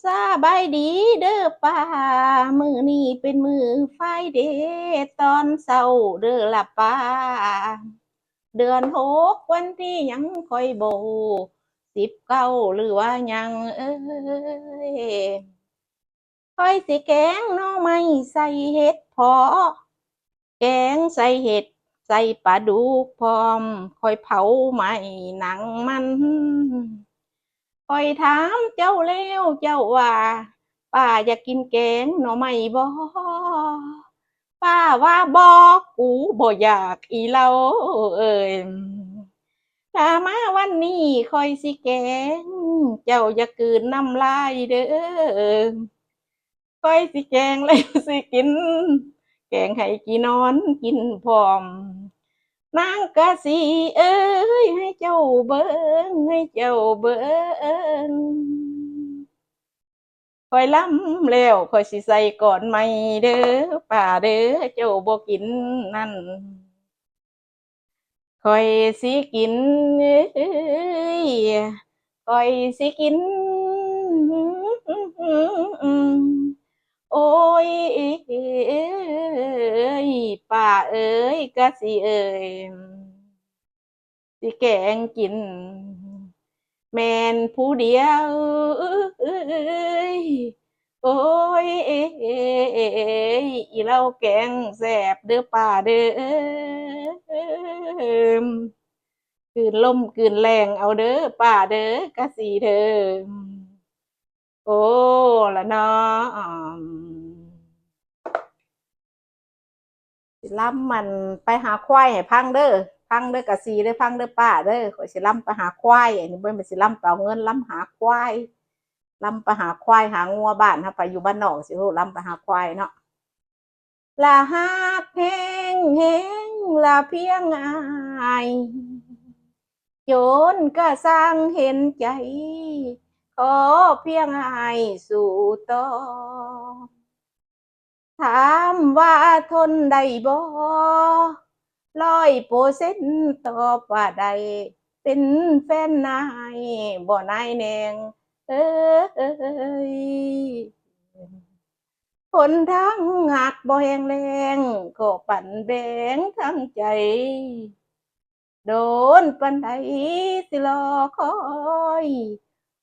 สบายดีเด้อป้ามือนี่เป็นมือไฟเดย์ตอนเศร้าเด้อละป้าเดือนหกวันที่ยังคอยโบ19หรือว่ายังยคอยสิแกงหน้องไม่ใส่เห็ดพอแกงใส่เห็ดใส่ปลาดุกพร้อมคอยเผาไหม้หนังมันคอยถามเจ้าแล้วเจ้าว่าป้าอยากกินแกงหน่อไม้บ่ป้าว่าบอกกูบ่อยากอีเล่าเอ่ยถ้ามาวันนี้คอยสิแกงเจ้าอย่ากืนน้ำลายเด้อคอยสิแกงแล้วสิกินแกงให้กี่นอนกินพร้อม นางกะสีเอ้ยให้เจ้าเบิ้งให้เจ้าเบิ้งคอยล้ำแล้วคอยสิใส่ก่อนไม่เด้อป่าเด้อเจ้าบ่กินนั่นคอยสิกินเอ้ยคอยสิกินโอ้ยเอ้ยป่าเอ้ยกะสิเอ้ย สิแกงกินแมนผู้เดียวเอ้ยโอ้ยอีเราแกงแสบเด้อป่าเด้อกลืนลมกลืนแรงเอาเด้อป่าเด้อกะสีเด้อโอ้ละเนาะสิล้ำมันไปหาควายให้พังเด้อพังเด้อกะสีเด้อพังเด้อป้าเด้อขอยสิล้ำไปหาควายอันนี้เบิ่นเป็นสิล้ำไปเอาเงินล้ำหาควายล้ำไปหาควายหางัวบ้านถ้าไปอยู่บ้านนอกสิโหล้ำไปหาควายเนาะลาฮักแห้งแห้งลาเพียงอายโยนก็สร้างเห็นใจขอเพียงอายสู่ต่อ ถามว่าทนได้บ่100%ตอบว่าได้เป็นแฟนนายบ่นายแนงเอ้ยคนทั้งหักบ่แหงแรงก็ปั่นแบงทั้งใจโดนปันใดสิรอคอย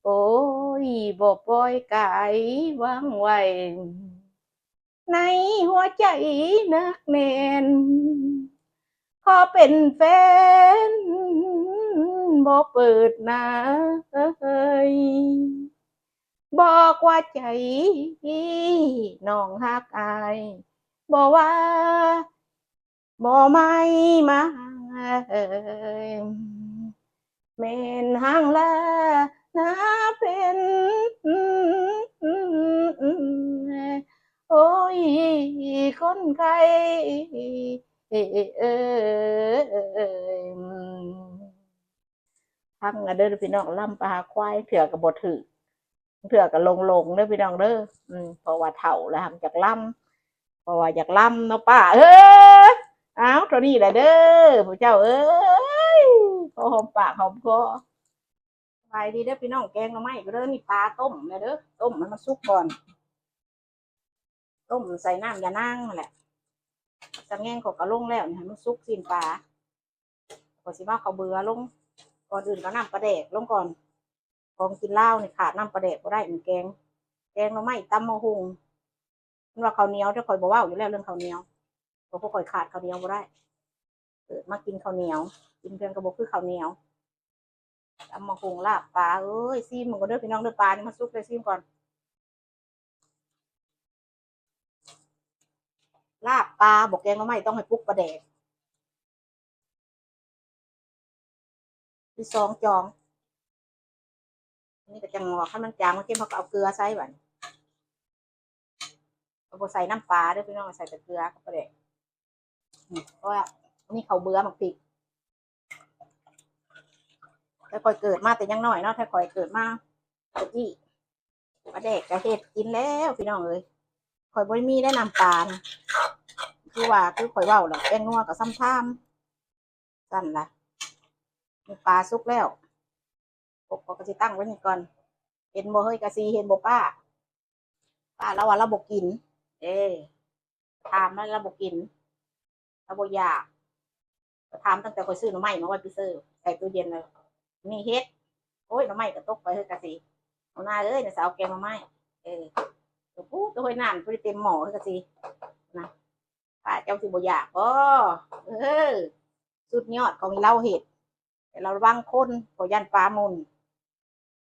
โอ้ยบ่ปล่อยกายวางไว้ ในหัวใจนักแน่นขอเป็นแฟนบ่เปิดหน้าเอ้ยบอกว่าใจน้องฮักอายบอกว่าบ่ไม่มาเอ้ยแม่นห่างลานาเป็นโอ้ยคนไข้เอพังอะเด้อพี่น้องล่ำปลาควายเถื่อกับบดถือเถื่อกับลงเด้อพี่น้องเด้อเพราะว่าเฒ่าแล้วทำจากล่ำเพราะว่าอยากล่ำเนาะป้าอ้าวตัวนี้แหละเด้อผู้เจ้าเอ้ยพอหอมปากหอมคอไปดีเด้อพี่น้องแกงหน่อไม้ก็เด้อนี่ปลาต้มเลยเด้อต้มมันสุกก่อนต้มใส่น้ำยานางนั่นแหละจะแง่งเขาก็ลงแล้วนี่ให้มันสุกสิ้นปลาก็สิว่าเขาเบื่อลงก่อนอื่นก็น้ำปลาแดกลงก่อนของกินเหล้านี่ขาดน้ำปลาแดกก็ได้เหมือนแกงหน่อไม้ตำมะฮุงมันว่าข้าวเหนียวถ้าคอยบอกว่าอยู่แล้วเรื่องข้าวเหนียวเพราะพวกคอยขาดข้าวเหนียวก็ได้เกิดมากินข้าวเหนียวกินเพียงกระบอกคือข้าวเหนียวตำมะฮุงลาบปลาเอ้ยซีมมันก็เด้อพี่น้องเด้อปลานี่มาซุกเลยซีมก่อนลาบปลาบอกแกงหน่อไม้ต้องให้ปุ๊กปลาแดกที่สองจองนี่ก็จังหวะข้าวมันจางเมื่อกี้เขาก็เอาเกลือใส่บันเอาใส่น้ำปลาด้วยพี่น้องใส่แต่เกลือก็ปลาแดกเพราะว่านี่เขาเบื่อมันพริกแต่คอยเกิดมาแต่ยังน้อยเนาะถ้าคอยเกิดมาตะกี้ปลาแดกกระเห็ดกินแล้วพี่น้องเอ้ยคอยบ่มีได้น้ำปลานะคือว่าคือคอยเว้าแหละแป้งนัวกับซ้ำท่ามสั่นละปลาสุกแล้วปกก็จะตั้งไว้นี่ก่อนเห็นบ่เฮ้ยกะซีเห็นบ่ป้า ป้าแล้วว่าเราบอกกินเอ๊ถามแล้วเราบอกกินเราบอกอยากถามตั้งแต่คนซื้อหน่อไม้มาไว้พี่ซื้อใส่ตู้เย็นเลยมีเฮ็ดโอ้ยหน่อไม้ก็ตกไปเฮ้ยกะสิเอาหน้าเลยเนี่ยสาวแกงหน่อไม้ตัวปุ๊บตัวห้อยน้ำตัวเต็มหม้อเฮ้ยกะสินะป้าเจ้าสิบ่อยากก็เออสุดยอดของเราเห็ดแต่เราระวังคนเขายันปลามุน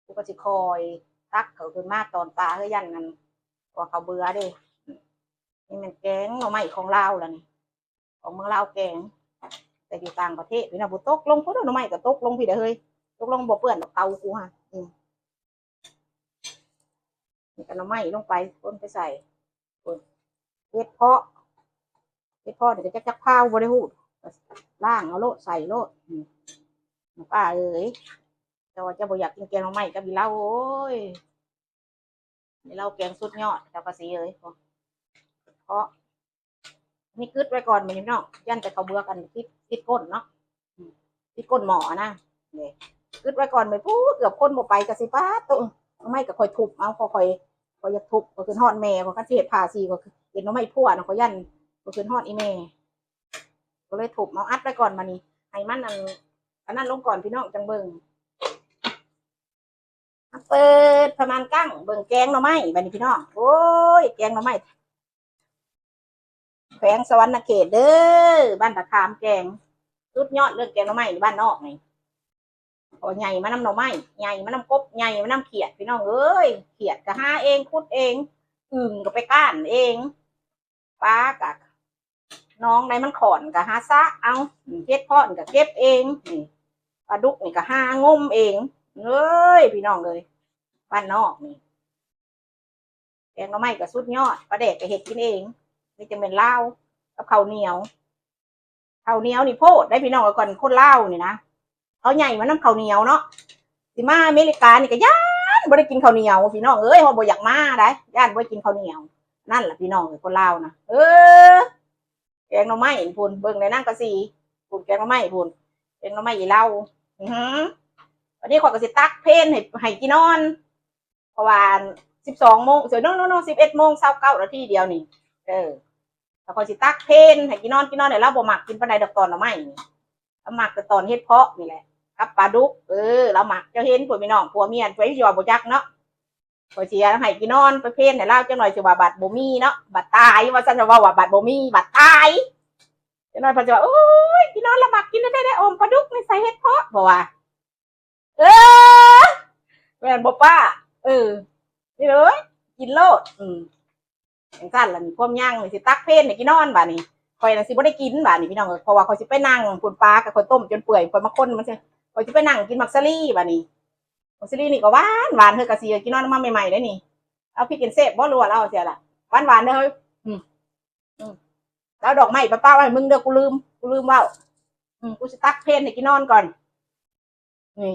กูก็สิคอยตักเขาขึ้นมาตอนปลาเฮ้ยยันกันว่าเขาเบื่อเด้นี่มันแกงหน่อไม้ของเราแล้วนี่ของเมืองเราแกงแต่อยู่ต่างประเทศพี่นะบุตกลงพุ่นหน่อไม้ก็ตกลงพี่เด้อเฮ้ยตกลงบ่เปื้อนเตากูฮะนี่กันหน่อไม้ลงไปคนไปใส่เห็ดเพาะเห็ดเพาะเดี๋ยวจะจักข้าวบริหูล่างเอาโลดใส่โลดป้าเอ้ยแต่ว่าจะบ่อยากกินแกงหน่อไม้กับพี่เล่าโอ้ยนี่เราแกงสุดยอดเจ้าภาษีเอ้ยเพราะนี่กึดไว้ก่อนมันนี่เนาะยันแต่เขาเบื่อกันติดก้นเนาะติดก้นหมอนะเนี่ยกึดไว้ก่อนไปพูดเกือบคนบ่ไปกะสิป้าตัวไม่ก็คอยทุบเอาคอยอยากทุบก็คือฮอดแม่ก็เจ็ดผ่าซีก็เห็นว่าไม่พัวนะก็ยันก็คือฮอดอีแม่ก็เลยทุบเอาอัดไว้ก่อนมานี่ให้มันอันนั้นลงก่อนพี่น้องจังเบิ่งเปิดประมาณกั้งเบิ่งแกงหน่อไม้บัดนี้พี่น้องโอ้ยแกงหน่อไม้แขวงสวรรณเขตเด้อบ้านตะขามแกงสุดยอดเรื่องแกงหน่อไม้ในบ้านนอกนี่โอ้ใหญ่มาน้ำหน่อไม้ใหญ่มาน้ำกบใหญ่มาน้ำเขียดพี่น้องเอ้ยเขียดก็หาเองคุดเองอึ่งก็ไปก้านเองปลากับน้องในมันขอนก็หาซะเอาเก็บพอนก็เก็บเองนี่ปลาดุกนี่ก็หางมเองเอ้ยพี่น้องเลยบ้านนอกนี่แกงหน่อไม้ก็สุดยอดปลาแดกก็เห็ดกินเองนี่จะเป็นเล่ากับข้าวเหนียวนี่โพดได้พี่น้องก่อนคนเล่านี่นะเขาใหญ่มาน้ำข้าวเหนียวเนาะสิมาอเมริกานี่ก็ย่านบ่ได้กินข้าวเหนียวพี่น้องเอ้ยเขาบ่อยากมาได้ย่านบ่ได้กินข้าวเหนียวนั่นแหละพี่น้องคนเล่านะแกงหน่อไม้พูนเบิ่งในนั่งกะสีพูนแกงหน่อไม้พูนแกงหน่อไม้อีเล่าวันนี้ขอยก็สิตักเพนให้กินนอนเพราะว่า12 โมงเสียน้อง11:29 นาทีเดียวนี่แล้วขอยสิตักเพนให้กินนอนเนี่ยเราบ่มักกินปานใดดอกตอนหน่อไม้นี่เรามักแต่ตอนเฮ็ดเพาะนี่แหละกับปลาดุกเรามักจะเห็นพวกพี่น้องผัวเมียไปอยู่ว่าบ่จักเนาะขอยสิให้กินนอนไปเพนให้เราจังหน่อยสิว่าบัดบ่มีเนาะบัดตายว่าซั่นว่าบัดบ่มีบัดตายจังหน่อยเพิ่นสิว่าโอ้ยกินนอนละมักกินได้อมปลาดุกนี่ใส่เฮ็ดเพาะบ่ว่าแม่นบ่ป้านี่เลยกินโลดจังซั่นล่ะนี่ความย่างนี่สิตักเพนให้กินนอนบัดนี้ข่อยน่ะสิบ่ได้กินบัดนี้พี่น้องเพราะว่าข่อยสิไปนั่งพุ่นปลากับข่อยต้มจนเปื่อยข่อยมาคนมันสิข่อยสิไปนั่งกินมักซะลี่บัดนี้มักซะลี่นี่ก็หวานเฮ้ยก็สิกินนอนมาใหม่ๆได้นี่เอาพริกกินเสพบ่รู้ว่าเราเสียล่ะหวานเด้อเฮ้ยแล้วดอกไม้ป้าไว้มึงเด้อกูลืมเว้ากูสิตักเพนให้กินนอนก่อนนี่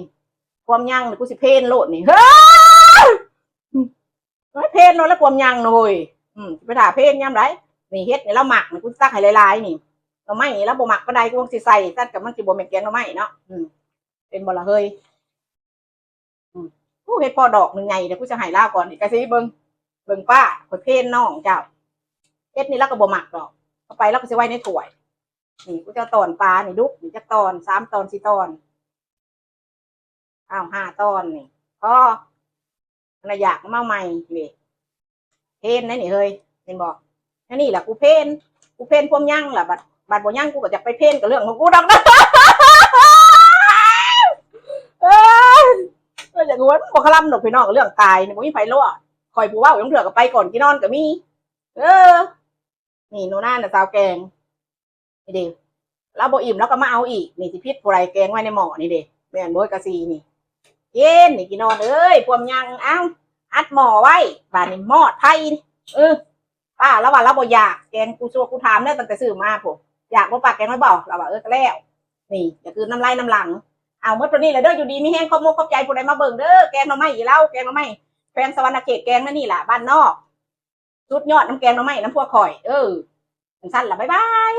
ความย่างนี่กูสิเพนโลดนี่เฮ้ยเพนโลดแล้วความย่างหน่อยไปถ่าเพนยามไรนี่เฮ็ดนี่เราหมักนี่กูตักให้หลายๆนี่เราไม่แล้วบ่หมักปานใดกูสิใส่ซัดกับมันสิบ่แม่นแกงเราไม่เนาะเป็นบ่ล่ะเฮ้ยกูเฮ็ดพอดอกนึงไงเดี๋ยวกูจะให้ลาวก่อนนี่ก็สิเบิ่งป้าข่อยเพนน้องเจ้าเฮ็ดนี่แล้วก็บ่หมักดอกเอาไปแล้วก็สิไว้ในถ้วยนี่กูจะตอนปลานี่ดุนี่จะตอน3 ตอน 4 ตอน5 ตอนนี่พอน่ะอยากมาใหม่นี่เพนได้นี่เฮ้ยเห็นบ่นี่แหละกูเพนพวมยั่งล่ะบัดบ่ยั่งกูก็จะไปเพนกับเรื่องของกูดอกนะอย่างงั้นบ่คลำดอกพี่น้องเรื่องตายนี่บ่มีไผรู้คอยผู้เว้ายังเถื่อก็ไปก่อนกินนอนก็มีนี่โนน่าน่ะสาวแกงนี่เด้เราบ่อิ่มแล้วก็มาเอาอีกนี่สิพิษผู้ใดแกงไว้ในหม้อนี่เด้แม่นบ่กะซีนี่เย็นนี่กินนอนเอ้ยพวมยั่งเอ้าอัดหม้อไว้บาดนี้หม้อไทยป้าแล้วว่าเราบ่อยากแกงกูถามเนี่ยตั้งแต่ซื้อมาผมอยากบ่ปากแกงไม่บอกเราว่าก็แล้วนี่อย่าคือน้ำลายน้ำหลังเอาเมื่อตัวนี้เลยเด้ออยู่ดีมีแห้งขอบใจผู้ใดมาเบิ่งเด้อแกงหน่อไม้อีเล่าแกงหน่อไม้แฟนสวรรณเขตแกงนั่นนี่แหละบ้านนอกสุดยอดน้ำแกงหน่อไม้น้ำพวกข่อยสั้นละบ๊ายบาย